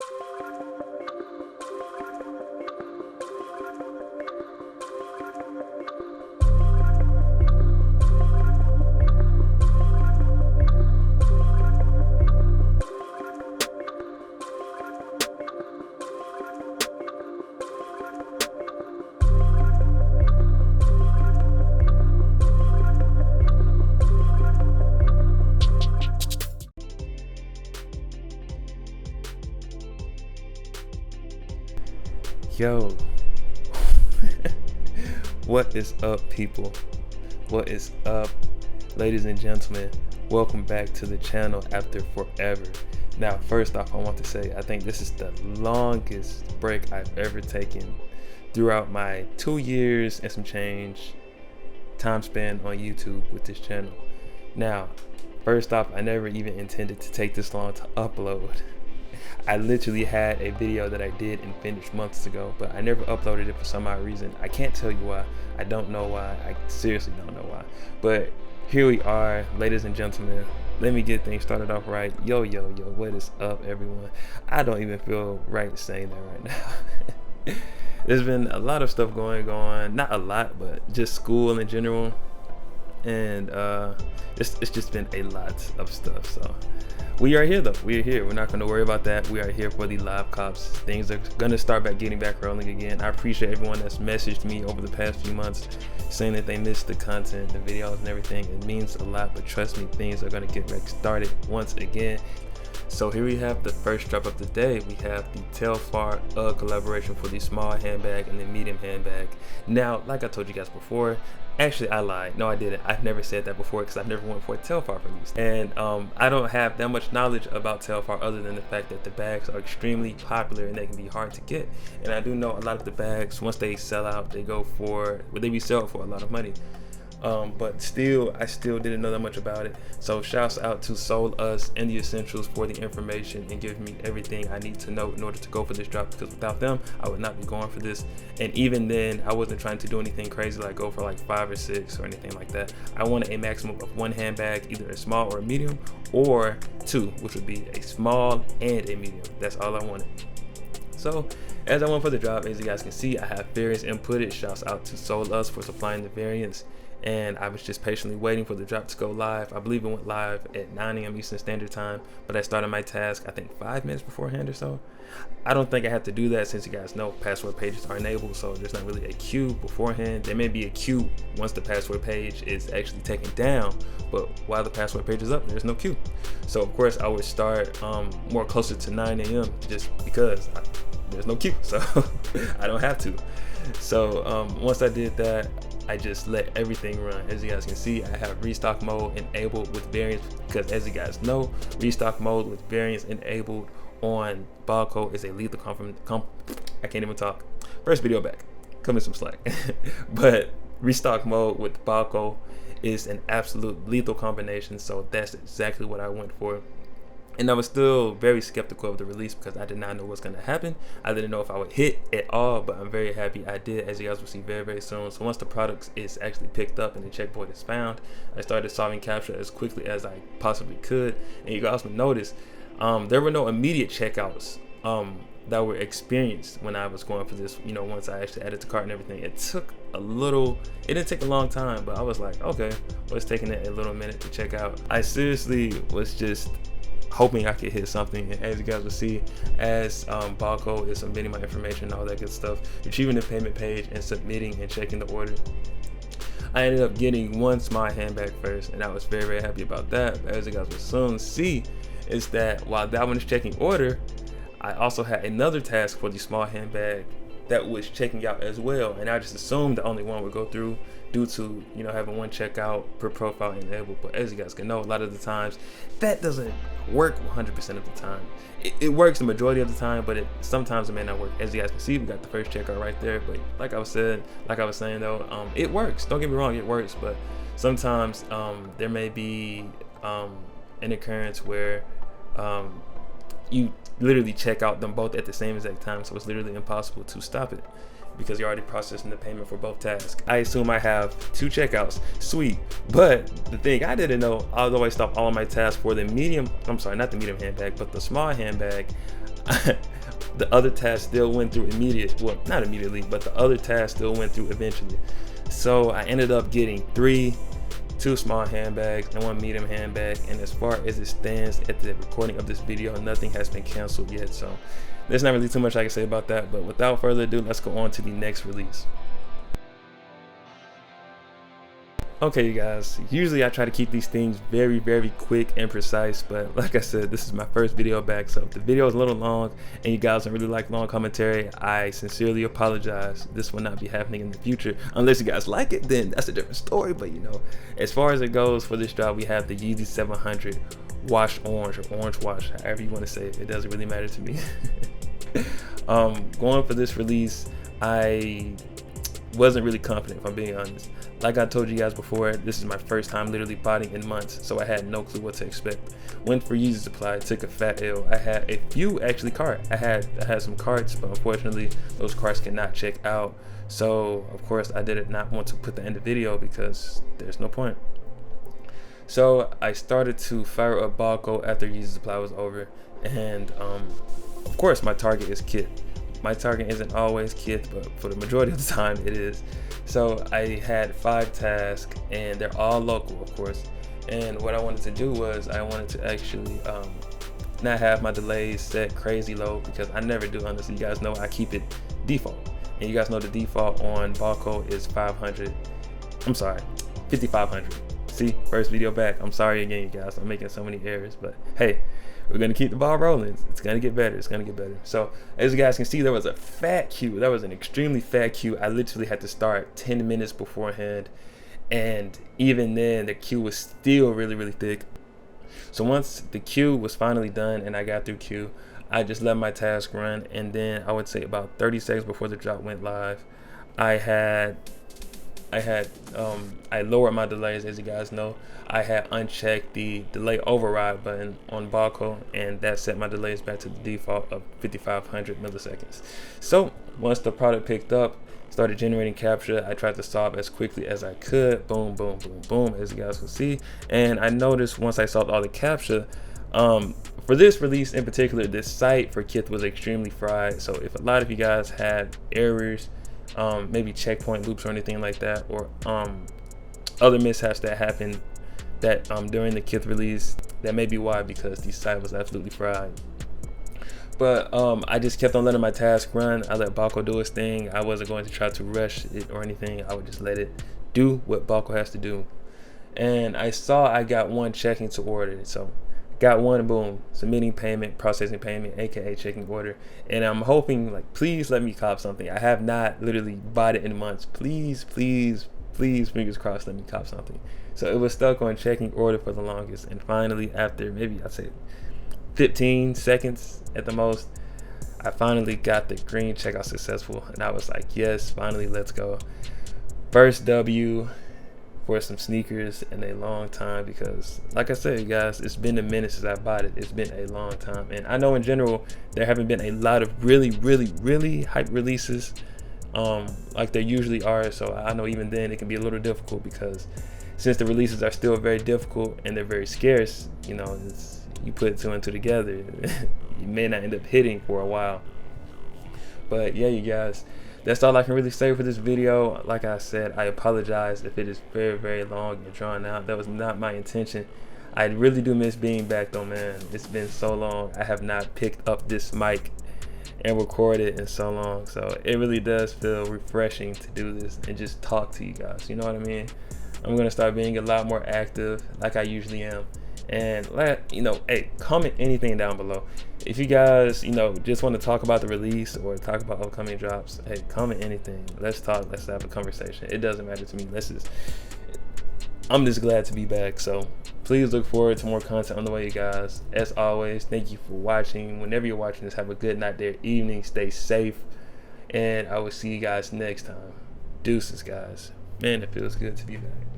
Yo, what is up, people? What is up, ladies and gentlemen? Welcome back to the channel after forever. Now, first off, I want to say I think this is the longest break I've ever taken throughout my 2 years and some change time span on YouTube with this channel. Now, first off, I never even intended to take this long to upload. I literally had a video that I did and finished months ago, but I never uploaded it for some odd reason. I can't tell you why. I don't know why. I seriously don't know why. But here we are, ladies and gentlemen. Let me get things started off right. Yo, what is up, everyone? I don't even feel right saying that right now. There's been a lot of stuff going on. Not a lot, but just school in general. And it's just been a lot of stuff, so we are here though. We are here. We're not going to worry about that. We are here for the live cops. Things are going to start getting back rolling again. I appreciate everyone that's messaged me over the past few months saying that they missed the content, the videos and everything. It means a lot, but trust me, things are going to get back started once again. So here we have the first drop of the day. We have the Telfar UGG collaboration for the small handbag and the medium handbag. Now, like I told you guys before, actually I lied. No, I didn't. I've never said that before because I've never went for a Telfar from these. And I don't have that much knowledge about Telfar other than the fact that the bags are extremely popular and they can be hard to get. And I do know a lot of the bags, once they sell out, they resell for a lot of money. But still, I still didn't know that much about it. So shouts out to Soleus and the Essentials for the information and giving me everything I need to know in order to go for this drop, because without them, I would not be going for this. And even then, I wasn't trying to do anything crazy like go for like 5 or 6 or anything like that. I wanted a maximum of 1 handbag, either a small or a medium, or 2, which would be a small and a medium. That's all I wanted. So as I went for the drop, as you guys can see, I have variants inputted. Shouts out to Soleus for supplying the variants. And I was just patiently waiting for the drop to go live. I believe it went live at 9 a.m. Eastern Standard Time, but I started my task, I think 5 minutes beforehand or so. I don't think I have to do that since you guys know password pages are enabled, so there's not really a queue beforehand. There may be a queue once the password page is actually taken down, but while the password page is up, there's no queue. So of course I would start more closer to 9 a.m. just because there's no queue, so I don't have to. So once I did that, I just let everything run. As you guys can see, I have restock mode enabled with variants, because as you guys know, restock mode with variants enabled on Balkobot is a lethal I can't even talk. First video back, come in some slack. But restock mode with Balkobot is an absolute lethal combination, so that's exactly what I went for. And I was still very skeptical of the release because I did not know what's going to happen. I didn't know if I would hit at all, but I'm very happy I did, as you guys will see very, very soon. So once the product is actually picked up and the checkpoint is found, I started solving CAPTCHA as quickly as I possibly could. And you guys will notice there were no immediate checkouts that were experienced when I was going for this, once I actually added the cart and everything. It didn't take a long time, but I was like, okay, well, it's taking it a little minute to check out. I seriously was just hoping I could hit something, and as you guys will see, as Balkobot is submitting my information and all that good stuff, retrieving the payment page and submitting and checking the order, I ended up getting 1 small handbag first, and I was very, very happy about that. But as you guys will soon see, is that while that one is checking order, I also had another task for the small handbag that was checking out as well, and I just assumed the only one would go through due to having 1 checkout per profile enabled. But as you guys can know, a lot of the times that doesn't work 100% of the time. It works the majority of the time, but sometimes it may not work. As you guys can see, we got the first checkout right there. But like I was saying though, it works. Don't get me wrong, it works. But sometimes there may be an occurrence where you literally check out them both at the same exact time, so it's literally impossible to stop it because you're already processing the payment for both tasks. I assume I have 2 checkouts, sweet. But the thing I didn't know, although I stopped all of my tasks for the medium, I'm sorry, not the medium handbag, but the small handbag, the other task still went through well, not immediately, but the other task still went through eventually. So I ended up getting two small handbags and one medium handbag. And as far as it stands at the recording of this video, nothing has been canceled yet. So there's not really too much I can say about that. But without further ado, let's go on to the next release. Okay, you guys, usually I try to keep these things very, very quick and precise, but like I said, this is my first video back, so if the video is a little long and you guys don't really like long commentary, I sincerely apologize. This will not be happening in the future. Unless you guys like it, then that's a different story. But you know, as far as it goes for this drop, we have the Yeezy 700 wash orange, or orange wash, however you want to say it. It doesn't really matter to me. Going for this release, I wasn't really confident, if I'm being honest. Like I told you guys before, this is my first time literally bodying in months, so I had no clue what to expect. Went for Yeezy supply, took a fat L. I had a few actually I had some carts, but unfortunately those carts cannot check out. So of course I did not want to put that in the video because there's no point. So I started to fire up Balkobot after Yeezy supply was over, and of course my target is kit. My target isn't always kit, but for the majority of the time it is. So I had 5 tasks, and they're all local, of course. And what I wanted to do was I wanted to actually not have my delays set crazy low, because I never do, honestly. You guys know I keep it default, and you guys know the default on Balkobot is 5500. See, first video back. I'm sorry again, you guys. I'm making so many errors, but hey, we're gonna keep the ball rolling. It's gonna get better. It's gonna get better. So as you guys can see, there was a fat queue. That was an extremely fat queue. I literally had to start 10 minutes beforehand, and even then the queue was still really, really thick. So once the queue was finally done and I got through queue, I just let my task run, and then I would say about 30 seconds before the drop went live, I lowered my delays. As you guys know, I had unchecked the delay override button on Balkobot, and that set my delays back to the default of 5500 milliseconds. So once the product picked up, started generating capture, I tried to solve as quickly as I could. Boom, boom, boom, boom, as you guys can see. And I noticed once I solved all the capture, for this release in particular, this site for kit was extremely fried. So if a lot of you guys had errors, maybe checkpoint loops or anything like that, or other mishaps that happened during the kit release, that may be why, because the site was absolutely fried. But I just kept on letting my task run. I let Balkobot do his thing. I wasn't going to try to rush it or anything. I would just let it do what Balkobot has to do. And I saw I got one checking to order, so got one, boom, submitting payment, processing payment, aka checking order. And I'm hoping, like, please let me cop something. I have not literally bought it in months. Please, please, please, fingers crossed, let me cop something. So it was stuck on checking order for the longest, and finally, after maybe I'd say 15 seconds at the most, I finally got the green checkout successful, and I was like, yes, finally, let's go. First W for some sneakers in a long time, because like I said, you guys, it's been a minute since I bought it. It's been a long time, and I know in general there haven't been a lot of really hype releases like there usually are. So I know even then it can be a little difficult, because since the releases are still very difficult and they're very scarce, you know, you put 2 and 2 together, you may not end up hitting for a while. But yeah, you guys, that's all I can really say for this video. Like I said, I apologize if it is very long and drawn out. That was not my intention. I really do miss being back though, man. It's been so long. I have not picked up this mic and recorded in so long, so it really does feel refreshing to do this and just talk to you guys, you know what I mean? I'm gonna start being a lot more active like I usually am. And hey, comment anything down below. If you guys, just want to talk about the release or talk about upcoming drops, hey, comment anything. Let's talk. Let's have a conversation. It doesn't matter to me. I'm just glad to be back. So please look forward to more content on the way, you guys. As always, thank you for watching. Whenever you're watching this, have a good night there, evening. Stay safe, and I will see you guys next time. Deuces, guys. Man, it feels good to be back.